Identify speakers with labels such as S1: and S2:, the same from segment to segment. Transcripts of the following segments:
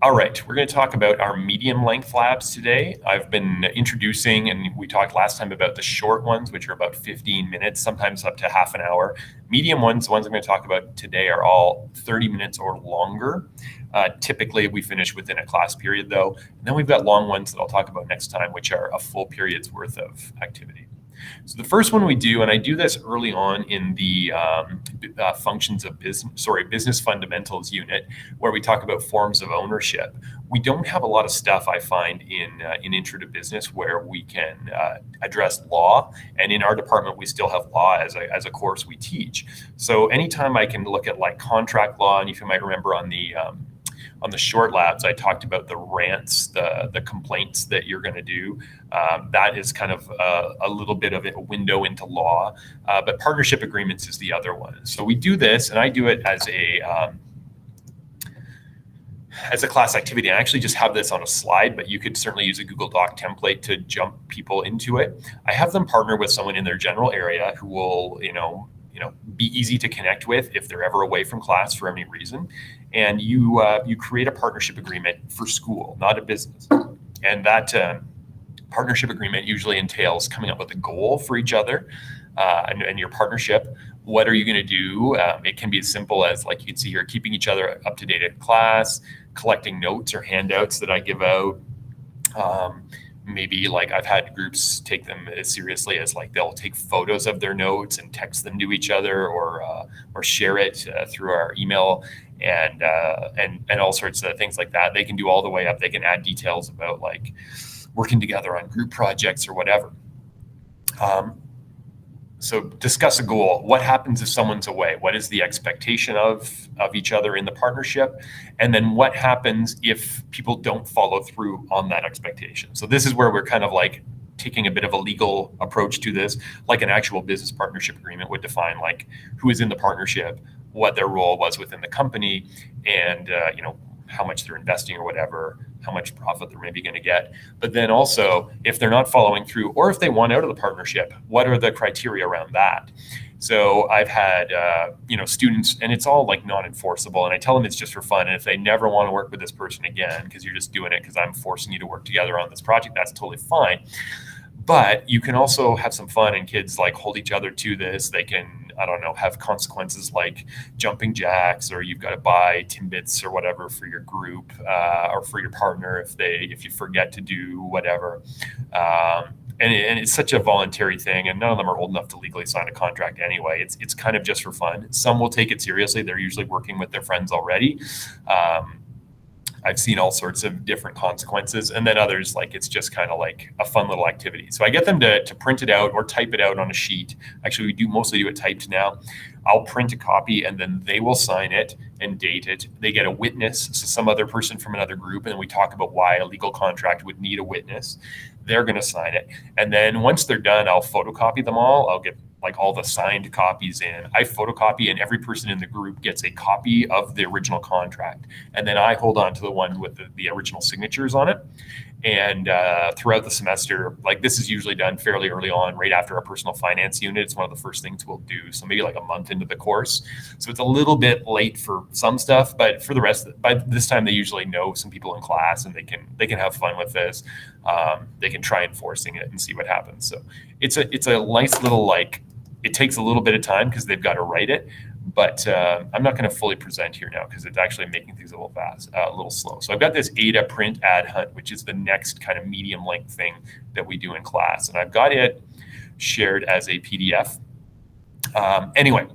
S1: All right, we're going to talk about our medium length labs today. I've been introducing, and we talked last time about the short ones, which are about 15 minutes, sometimes up to half an hour. Medium ones, the ones I'm going to talk about today, are all 30 minutes or longer. Typically, we finish within a class period, though. And then we've got long ones that I'll talk about next time, which are a full period's worth of activity. So the first one we do, and I do this early on in the business fundamentals unit, where we talk about forms of ownership. We don't have a lot of stuff, I find, in Intro to Business where we can address law, and in our department we still have law as a course we teach. So anytime I can look at like contract law, and if you might remember on the short labs, I talked about the rants, the complaints that you're going to do. That is kind of a little bit of a window into law, but partnership agreements is the other one. So we do this, and I do it as a class activity. I actually just have this on a slide, but you could certainly use a Google Doc template to jump people into it. I have them partner with someone in their general area who will, be easy to connect with if they're ever away from class for any reason. And you create a partnership agreement for school, not a business. And that partnership agreement usually entails coming up with a goal for each other and your partnership. What are you going to do? It can be as simple as, like you can see here, keeping each other up to date at class, collecting notes or handouts that I give out. Maybe like I've had groups take them as seriously as like they'll take photos of their notes and text them to each other, or share it through our email, and all sorts of things like that. They can do all the way up. They can add details about like working together on group projects or whatever. So discuss a goal. What happens if someone's away? What is the expectation of each other in the partnership? And then what happens if people don't follow through on that expectation? So this is where we're kind of like taking a bit of a legal approach to this, like an actual business partnership agreement would define, like who is in the partnership, what their role was within the company, and how much they're investing or whatever, how much profit they're maybe going to get. But then also, if they're not following through, or if they want out of the partnership, what are the criteria around that? So I've had, students, and it's all like non-enforceable, and I tell them it's just for fun. And if they never want to work with this person again, because you're just doing it because I'm forcing you to work together on this project, that's totally fine. But you can also have some fun, and kids like hold each other to this. They can, have consequences like jumping jacks, or you've got to buy Timbits or whatever for your group, or for your partner if you forget to do whatever. And it's such a voluntary thing, and none of them are old enough to legally sign a contract anyway. It's kind of just for fun. Some will take it seriously. They're usually working with their friends already. I've seen all sorts of different consequences, and then others, like it's just kind of like a fun little activity. So I get them to print it out or type it out on a sheet. Actually, we mostly do it typed now. I'll print a copy, and then they will sign it and date it. They get a witness, so some other person from another group, and then we talk about why a legal contract would need a witness. They're going to sign it. And then once they're done, I'll photocopy them all. I'll get like all the signed copies in. I photocopy, and every person in the group gets a copy of the original contract. And then I hold on to the one with the original signatures on it. And throughout the semester, like this is usually done fairly early on, right after our personal finance unit. It's one of the first things we'll do. So maybe like a month into the course. So it's a little bit late for some stuff, but for the rest, by this time they usually know some people in class, and they can have fun with this. They can try enforcing it and see what happens. So it's a nice little, like, it takes a little bit of time because they've got to write it, but I'm not going to fully present here now because it's actually making things a little slow. So I've got this ADA print ad hunt, which is the next kind of medium length thing that we do in class, and I've got it shared as a PDF. Anyway,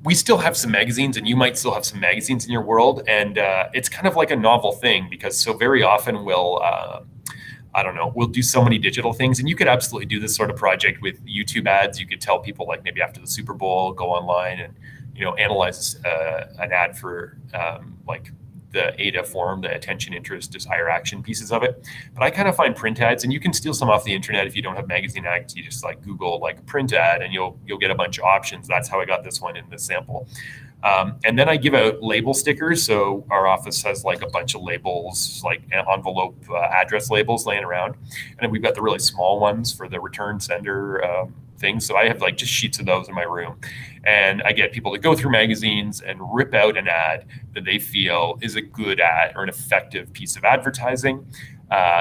S1: we still have some magazines, and you might still have some magazines in your world, and it's kind of like a novel thing because so very often we'll do so many digital things, and you could absolutely do this sort of project with YouTube ads. You could tell people, like maybe after the Super Bowl, go online and analyze an ad for like the ADA form, the attention, interest, desire, action pieces of it. But I kind of find print ads, and you can steal some off the internet if you don't have magazine ads. You just like Google like print ad, and you'll get a bunch of options. That's how I got this one in the sample. And then I give out label stickers. So our office has like a bunch of labels, like envelope address labels laying around. And then we've got the really small ones for the return sender things. So I have like just sheets of those in my room, and I get people to go through magazines and rip out an ad that they feel is a good ad or an effective piece of advertising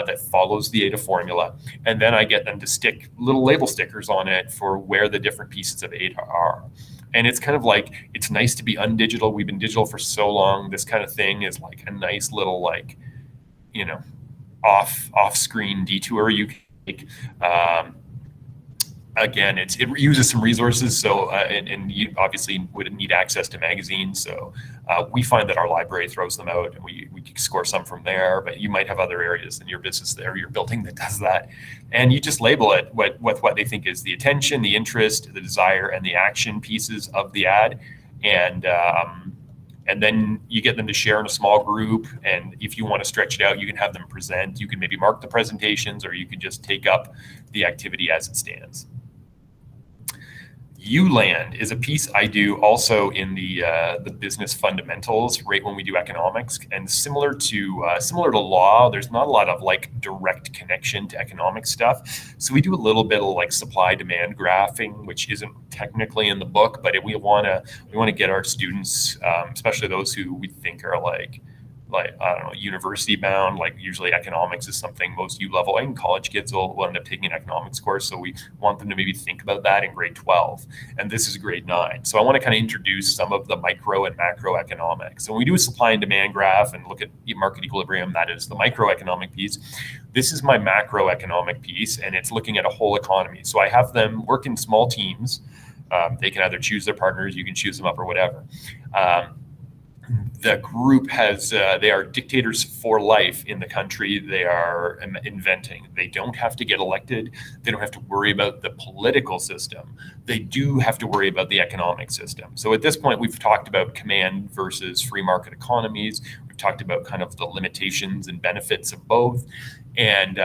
S1: that follows the AIDA formula. And then I get them to stick little label stickers on it for where the different pieces of AIDA are. And it's kind of like, it's nice to be undigital. We've been digital for so long. This kind of thing is like a nice little, like, you know, off screen detour you can take. Again, it uses some resources, so and you obviously would need access to magazines. So we find that our library throws them out, and we score some from there. But you might have other areas in your business there, your building, that does that, and you just label it with what they think is the attention, the interest, the desire, and the action pieces of the ad, and then you get them to share in a small group. And if you want to stretch it out, you can have them present. You can maybe mark the presentations, or you can just take up the activity as it stands. ULand is a piece I do also in the business fundamentals, right when we do economics. And similar to law, there's not a lot of like direct connection to economic stuff. So we do a little bit of like supply demand graphing, which isn't technically in the book, but we want to get our students, especially those who we think are like I don't know, university bound. Like usually economics is something most U-level and college kids will end up taking an economics course. So we want them to maybe think about that in grade 12. And this is grade 9. So I want to kind of introduce some of the micro and macro economics. So when we do a supply and demand graph and look at market equilibrium, that is the microeconomic piece. This is my macroeconomic piece, and it's looking at a whole economy. So I have them work in small teams. They can either choose their partners, you can choose them up, or whatever. The group has, they are dictators for life in the country they are inventing. They don't have to get elected. They don't have to worry about the political system. They do have to worry about the economic system. So at this point, we've talked about command versus free market economies. We've talked about kind of the limitations and benefits of both. And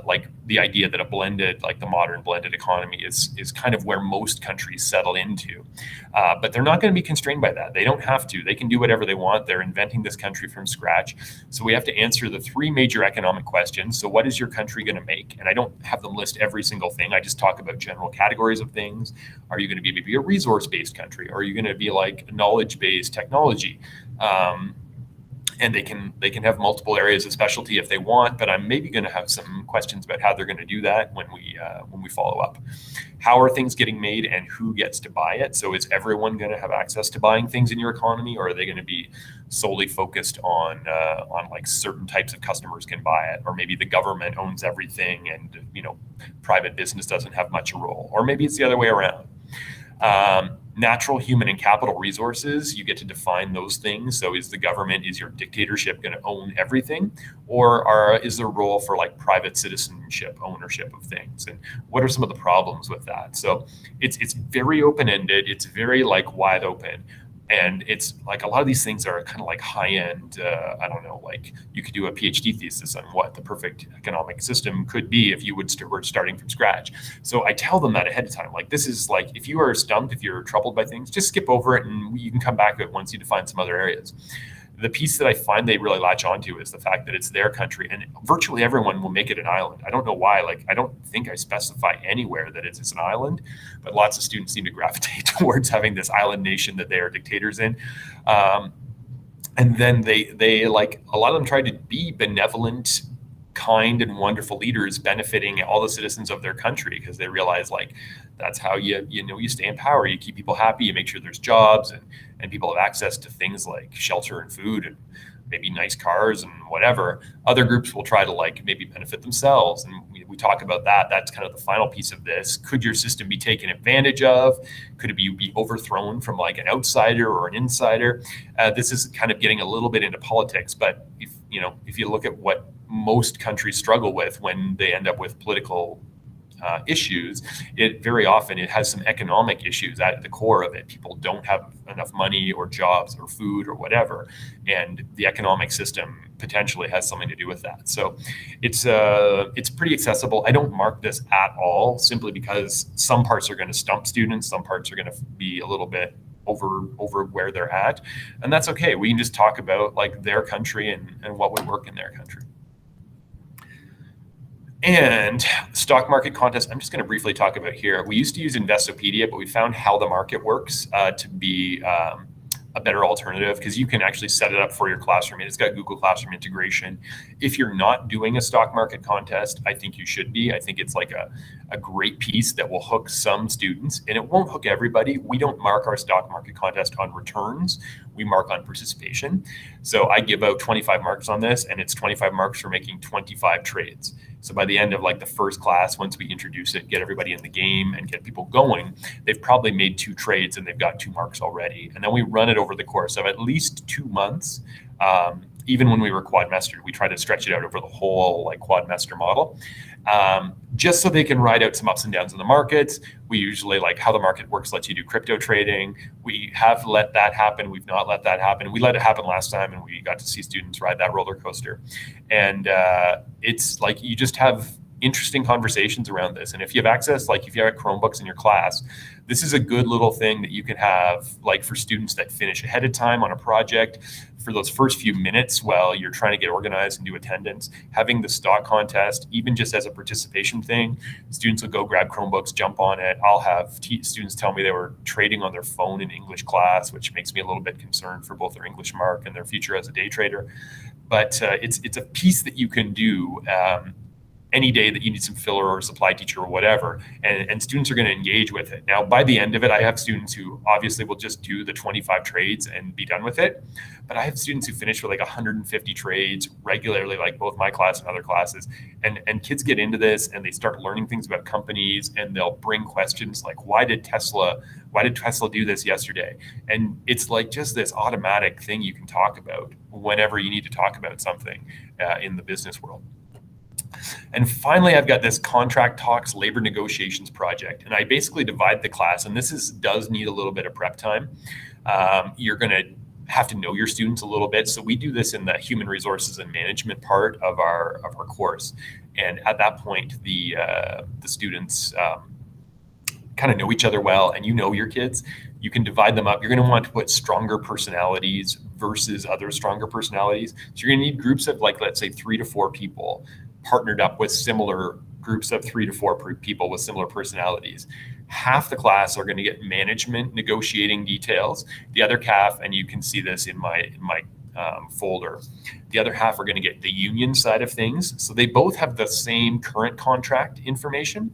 S1: like the idea that a blended, like the modern blended economy is kind of where most countries settle into. But they're not going to be constrained by that. They don't have to. They can do whatever they want. They're inventing this country from scratch. So we have to answer the 3 major economic questions. So what is your country going to make? And I don't have them list every single thing. I just talk about general categories of things. Are you going to be maybe a resource-based country? Or are you going to be like a knowledge-based technology? And they can have multiple areas of specialty if they want, but I'm maybe going to have some questions about how they're going to do that when we follow up. How are things getting made, and who gets to buy it? So is everyone going to have access to buying things in your economy, or are they going to be solely focused on like certain types of customers can buy it, or maybe the government owns everything and private business doesn't have much a role, or maybe it's the other way around. Natural, human, and capital resources, you get to define those things. So is the government, is your dictatorship going to own everything? Or is there a role for like private citizenship, ownership of things? And what are some of the problems with that? So it's very open-ended. It's very like wide open. And it's like a lot of these things are kind of like high-end, I don't know, like you could do a PhD thesis on what the perfect economic system could be if you were starting from scratch. So I tell them that ahead of time. Like, this is like, if you are stumped, if you're troubled by things, just skip over it and you can come back to it once you define some other areas. The piece that I find they really latch onto is the fact that it's their country, and virtually everyone will make it an island. I don't know why. Like, I don't think I specify anywhere that it's an island, but lots of students seem to gravitate towards having this island nation that they are dictators in. And then they like, a lot of them try to be benevolent, kind, and wonderful leaders benefiting all the citizens of their country, because they realize like that's how you stay in power. You keep people happy, you make sure there's jobs, and people have access to things like shelter and food and maybe nice cars and whatever. Other groups will try to like maybe benefit themselves, and we talk about that. That's kind of the final piece of this. Could your system be taken advantage of? Could it be overthrown from like an outsider or an insider? This is kind of getting a little bit into politics, but if you look at what most countries struggle with when they end up with political issues, it very often it has some economic issues at the core of it. People don't have enough money or jobs or food or whatever, and the economic system potentially has something to do with that. So it's pretty accessible. I don't mark this at all, simply because some parts are going to stump students, some parts are going to be a little bit over where they're at, and that's okay. We can just talk about like their country and what would work in their country. And stock market contest, I'm just going to briefly talk about here. We used to use Investopedia, but we found How the Market Works to be a better alternative, because you can actually set it up for your classroom. It's got Google Classroom integration. If you're not doing a stock market contest, I think you should be. I think it's like a great piece that will hook some students, and it won't hook everybody. We don't mark our stock market contest on returns. We mark on participation. So I give out 25 marks on this, and it's 25 marks for making 25 trades. So by the end of like the first class, once we introduce it, get everybody in the game and get people going, they've probably made 2 trades and they've got 2 marks already. And then we run it over the course of at least 2 months. Even when we were quadmestered, we try to stretch it out over the whole like quadmester model, just so they can ride out some ups and downs in the markets. We usually, like How the Market Works lets you do crypto trading. We have let that happen. We've not let that happen. We let it happen last time, and we got to see students ride that roller coaster. And it's like you just have interesting conversations around this. And if you have access, like if you have Chromebooks in your class, this is a good little thing that you can have, like for students that finish ahead of time on a project. For those first few minutes while you're trying to get organized and do attendance, having the stock contest, even just as a participation thing, students will go grab Chromebooks, jump on it. I'll have students tell me they were trading on their phone in English class, which makes me a little bit concerned for both their English mark and their future as a day trader. But it's a piece that you can do any day that you need some filler or supply teacher or whatever, and students are going to engage with it. Now, by the end of it, I have students who obviously will just do the 25 trades and be done with it. But I have students who finish with like 150 trades regularly, like both my class and other classes. And kids get into this and they start learning things about companies, and they'll bring questions like, why did Tesla do this yesterday? And it's like just this automatic thing you can talk about whenever you need to talk about something in the business world. And finally, I've got this contract talks labor negotiations project, and I basically divide the class, and does need a little bit of prep time. You're going to have to know your students a little bit. So we do this in the human resources and management part of our course. And at that point, the students kind of know each other well, and you know your kids. You can divide them up. You're going to want to put stronger personalities versus other stronger personalities. So you're going to need groups of, like, let's say 3 to 4 people partnered up with similar groups of 3 to 4 people with similar personalities. Half the class are going to get management negotiating details. The other half, and you can see this in my folder, the other half are going to get the union side of things. So they both have the same current contract information.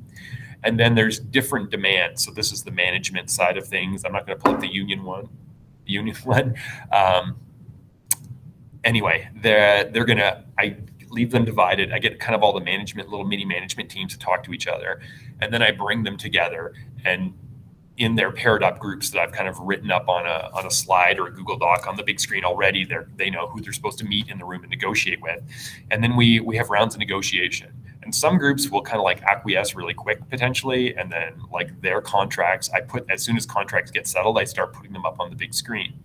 S1: And then there's different demands. So this is the management side of things. I'm not going to pull up the union one. Anyway, I leave them divided. I get kind of all the little mini management teams to talk to each other. And then I bring them together, and in their paired up groups that I've kind of written up on a slide or a Google Doc on the big screen already, they know who they're supposed to meet in the room and negotiate with. And then we have rounds of negotiation. And some groups will kind of like acquiesce really quick potentially. And then like their contracts, as soon as contracts get settled, I start putting them up on the big screen.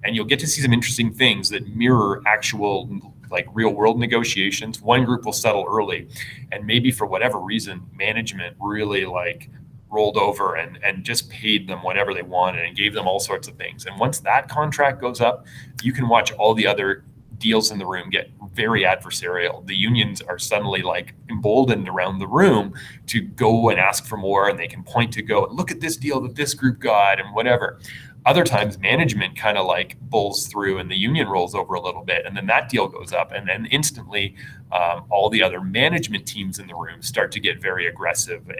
S1: And you'll get to see some interesting things that mirror actual like real world negotiations. One group will settle early, and maybe for whatever reason, management really like rolled over and just paid them whatever they wanted and gave them all sorts of things. And once that contract goes up, you can watch all the other deals in the room get very adversarial. The unions are suddenly like emboldened around the room to go and ask for more, and they can point to go, look at this deal that this group got and whatever. Other times management kind of like bulls through and the union rolls over a little bit, and then that deal goes up, and then instantly all the other management teams in the room start to get very aggressive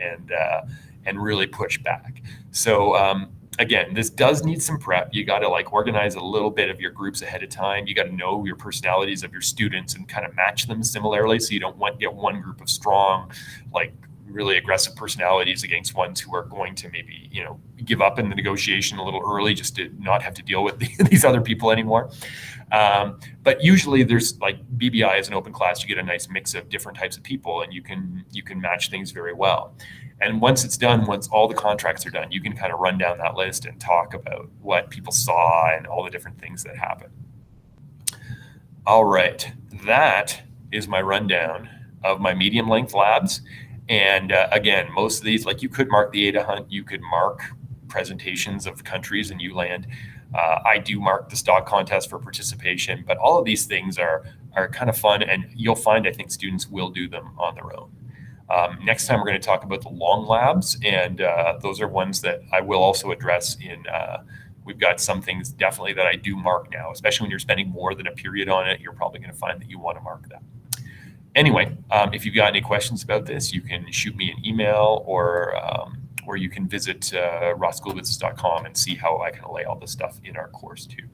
S1: and really push back. So again, this does need some prep. You got to like organize a little bit of your groups ahead of time. You got to know your personalities of your students and kind of match them similarly, so you don't get one group of strong, like really aggressive personalities against ones who are going to maybe, give up in the negotiation a little early just to not have to deal with these other people anymore. But usually there's like BBI is an open class. You get a nice mix of different types of people, and you can match things very well. And once it's done, once all the contracts are done, you can kind of run down that list and talk about what people saw and all the different things that happen. All right, that is my rundown of my medium length labs. And again, most of these, like you could mark the ADA hunt, you could mark presentations of countries in ULAND. I do mark the stock contest for participation, but all of these things are kind of fun, and you'll find, I think, students will do them on their own. Next time, we're going to talk about the long labs, and those are ones that I will also address in. We've got some things definitely that I do mark now, especially when you're spending more than a period on it. You're probably going to find that you want to mark that. Anyway, if you've got any questions about this, you can shoot me an email, or you can visit rawschoolbusiness.com and see how I can lay all this stuff in our course too.